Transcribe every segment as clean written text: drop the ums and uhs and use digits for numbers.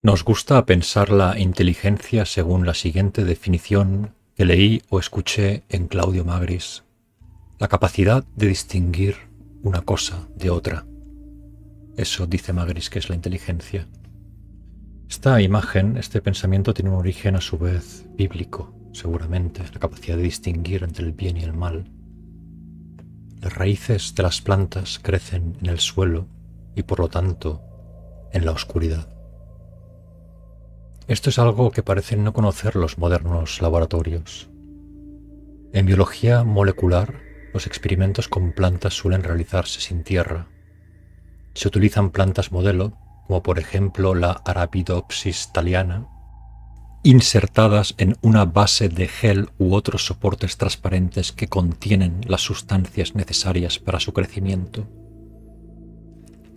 Nos gusta pensar la inteligencia según la siguiente definición que leí o escuché en Claudio Magris: la capacidad de distinguir una cosa de otra. Eso dice Magris que es la inteligencia. Esta imagen, este pensamiento tiene un origen a su vez bíblico, seguramente, la capacidad de distinguir entre el bien y el mal. Las raíces de las plantas crecen en el suelo y por lo tanto en la oscuridad. Esto es algo que parecen no conocer los modernos laboratorios. En biología molecular, los experimentos con plantas suelen realizarse sin tierra. Se utilizan plantas modelo, como por ejemplo la Arabidopsis thaliana, insertadas en una base de gel u otros soportes transparentes que contienen las sustancias necesarias para su crecimiento.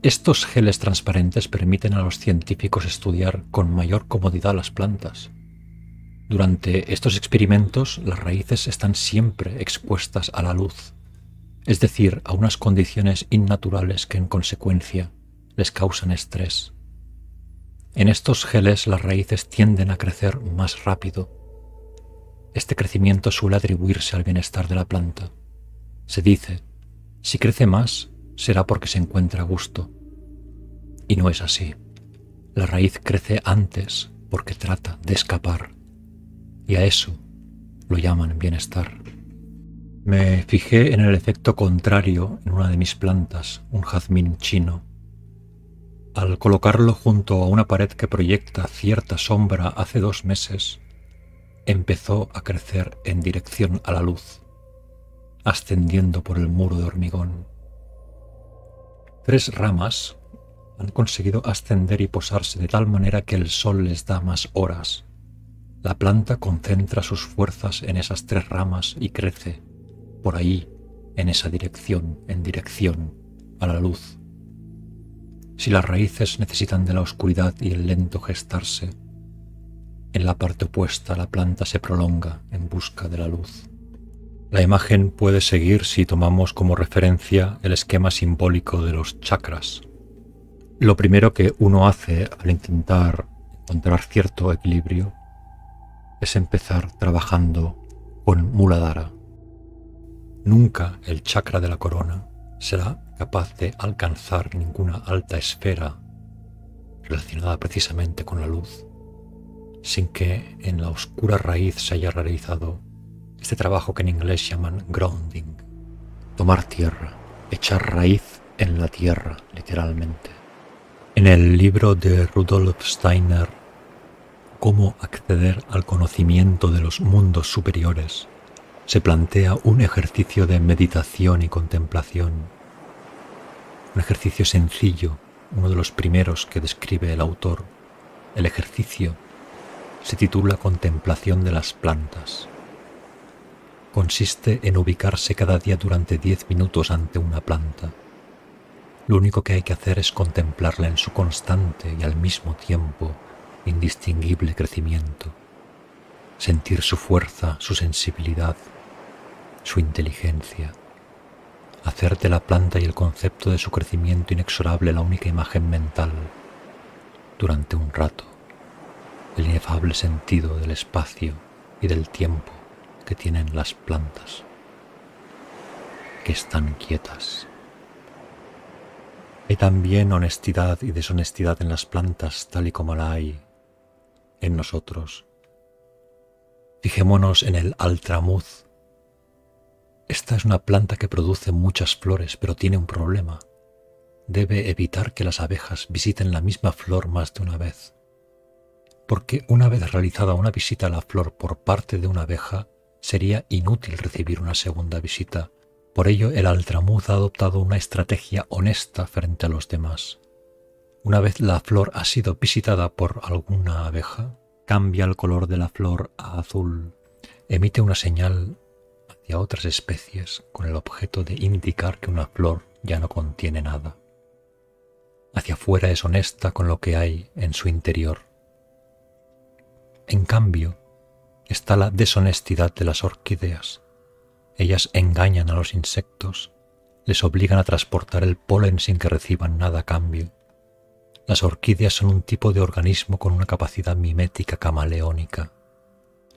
Estos geles transparentes permiten a los científicos estudiar con mayor comodidad las plantas. Durante estos experimentos, las raíces están siempre expuestas a la luz, es decir, a unas condiciones innaturales que en consecuencia les causan estrés. En estos geles las raíces tienden a crecer más rápido. Este crecimiento suele atribuirse al bienestar de la planta. Se dice, si crece más, será porque se encuentra a gusto. Y no es así. La raíz crece antes porque trata de escapar. Y a eso lo llaman bienestar. Me fijé en el efecto contrario en una de mis plantas, un jazmín chino. Al colocarlo junto a una pared que proyecta cierta sombra hace 2 meses, empezó a crecer en dirección a la luz, ascendiendo por el muro de hormigón. 3 ramas han conseguido ascender y posarse de tal manera que el sol les da más horas. La planta concentra sus fuerzas en esas 3 ramas y crece, por ahí, en esa dirección, en dirección a la luz. Si las raíces necesitan de la oscuridad y el lento gestarse, en la parte opuesta la planta se prolonga en busca de la luz. La imagen puede seguir si tomamos como referencia el esquema simbólico de los chakras. Lo primero que uno hace al intentar encontrar cierto equilibrio es empezar trabajando con Muladhara. Nunca el chakra de la corona será capaz de alcanzar ninguna alta esfera relacionada precisamente con la luz, sin que en la oscura raíz se haya realizado este trabajo que en inglés llaman grounding, tomar tierra, echar raíz en la tierra, literalmente. En el libro de Rudolf Steiner, Cómo acceder al conocimiento de los mundos superiores, se plantea un ejercicio de meditación y contemplación. Un ejercicio sencillo, uno de los primeros que describe el autor. El ejercicio se titula Contemplación de las plantas. Consiste en ubicarse cada día durante 10 minutos ante una planta. Lo único que hay que hacer es contemplarla en su constante y al mismo tiempo indistinguible crecimiento, sentir su fuerza, su sensibilidad, su inteligencia, hacer de la planta y el concepto de su crecimiento inexorable la única imagen mental durante un rato, el inefable sentido del espacio y del tiempo que tienen las plantas, que están quietas. Hay también honestidad y deshonestidad en las plantas, tal y como la hay en nosotros. Fijémonos en el altramuz. Esta es una planta que produce muchas flores, pero tiene un problema. Debe evitar que las abejas visiten la misma flor más de una vez. Porque una vez realizada una visita a la flor por parte de una abeja, sería inútil recibir una segunda visita. Por ello, el altramuz ha adoptado una estrategia honesta frente a los demás. Una vez la flor ha sido visitada por alguna abeja, cambia el color de la flor a azul, emite una señal hacia otras especies con el objeto de indicar que una flor ya no contiene nada. Hacia afuera es honesta con lo que hay en su interior. En cambio, está la deshonestidad de las orquídeas. Ellas engañan a los insectos, les obligan a transportar el polen sin que reciban nada a cambio. Las orquídeas son un tipo de organismo con una capacidad mimética camaleónica.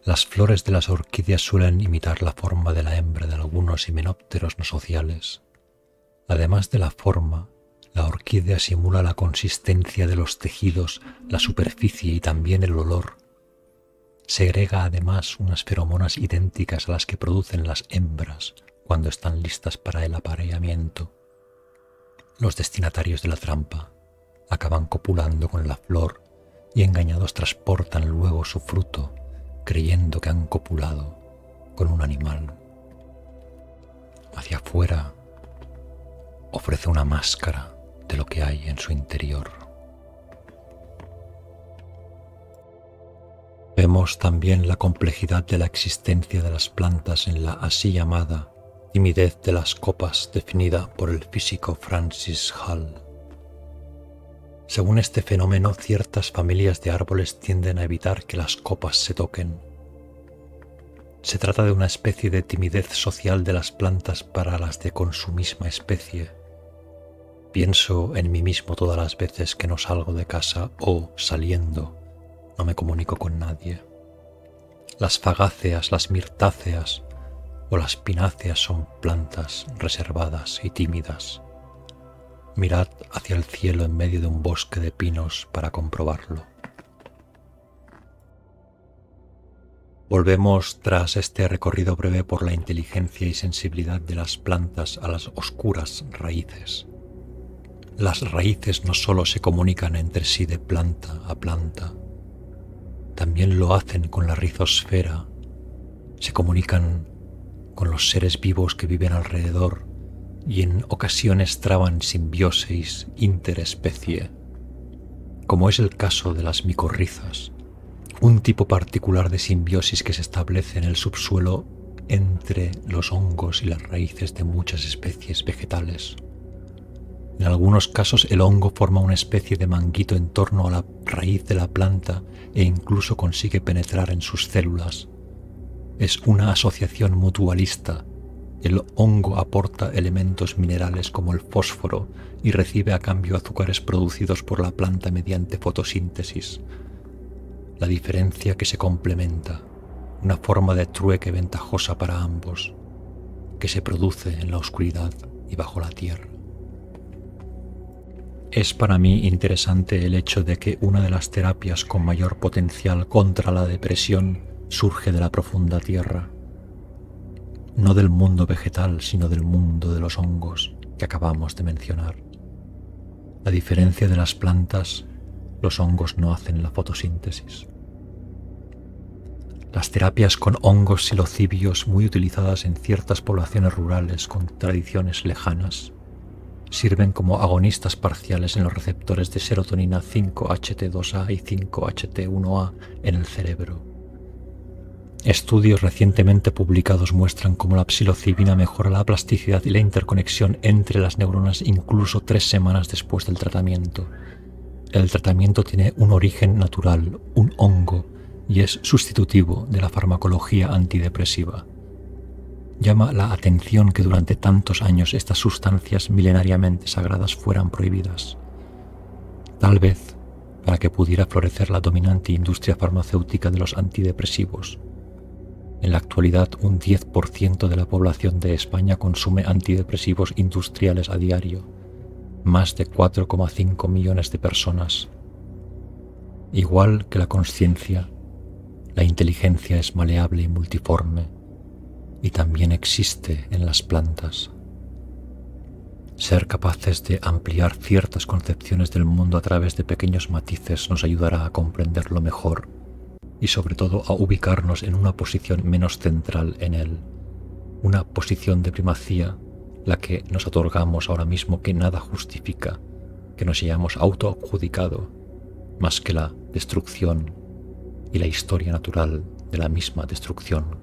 Las flores de las orquídeas suelen imitar la forma de la hembra de algunos himenópteros no sociales. Además de la forma, la orquídea simula la consistencia de los tejidos, la superficie y también el olor. Segrega además unas feromonas idénticas a las que producen las hembras cuando están listas para el apareamiento. Los destinatarios de la trampa acaban copulando con la flor y engañados transportan luego su fruto, creyendo que han copulado con un animal. Hacia afuera ofrece una máscara de lo que hay en su interior. Vemos también la complejidad de la existencia de las plantas en la así llamada timidez de las copas definida por el físico Francis Hall. Según este fenómeno, ciertas familias de árboles tienden a evitar que las copas se toquen. Se trata de una especie de timidez social de las plantas para las de con su misma especie. Pienso en mí mismo todas las veces que no salgo de casa o, saliendo, no me comunico con nadie. Las fagáceas, las mirtáceas o las pináceas son plantas reservadas y tímidas. Mirad hacia el cielo en medio de un bosque de pinos para comprobarlo. Volvemos tras este recorrido breve por la inteligencia y sensibilidad de las plantas a las oscuras raíces. Las raíces no solo se comunican entre sí de planta a planta, también lo hacen con la rizosfera, se comunican con los seres vivos que viven alrededor y en ocasiones traban simbiosis interespecie, como es el caso de las micorrizas, un tipo particular de simbiosis que se establece en el subsuelo entre los hongos y las raíces de muchas especies vegetales. En algunos casos el hongo forma una especie de manguito en torno a la raíz de la planta e incluso consigue penetrar en sus células. Es una asociación mutualista. El hongo aporta elementos minerales como el fósforo y recibe a cambio azúcares producidos por la planta mediante fotosíntesis. La diferencia que se complementa, una forma de trueque ventajosa para ambos, que se produce en la oscuridad y bajo la tierra. Es para mí interesante el hecho de que una de las terapias con mayor potencial contra la depresión surge de la profunda tierra, no del mundo vegetal, sino del mundo de los hongos que acabamos de mencionar. A diferencia de las plantas, los hongos no hacen la fotosíntesis. Las terapias con hongos psilocibios, muy utilizadas en ciertas poblaciones rurales con tradiciones lejanas, sirven como agonistas parciales en los receptores de serotonina 5-HT2A y 5-HT1A en el cerebro. Estudios recientemente publicados muestran cómo la psilocibina mejora la plasticidad y la interconexión entre las neuronas incluso 3 semanas después del tratamiento. El tratamiento tiene un origen natural, un hongo, y es sustitutivo de la farmacología antidepresiva. Llama la atención que durante tantos años estas sustancias milenariamente sagradas fueran prohibidas. Tal vez para que pudiera florecer la dominante industria farmacéutica de los antidepresivos. En la actualidad, un 10% de la población de España consume antidepresivos industriales a diario, más de 4,5 millones de personas. Igual que la consciencia, la inteligencia es maleable y multiforme, y también existe en las plantas. Ser capaces de ampliar ciertas concepciones del mundo a través de pequeños matices nos ayudará a comprenderlo mejor y sobre todo a ubicarnos en una posición menos central en él, una posición de primacía, la que nos otorgamos ahora mismo, que nada justifica que nos hayamos autoadjudicado más que la destrucción y la historia natural de la misma destrucción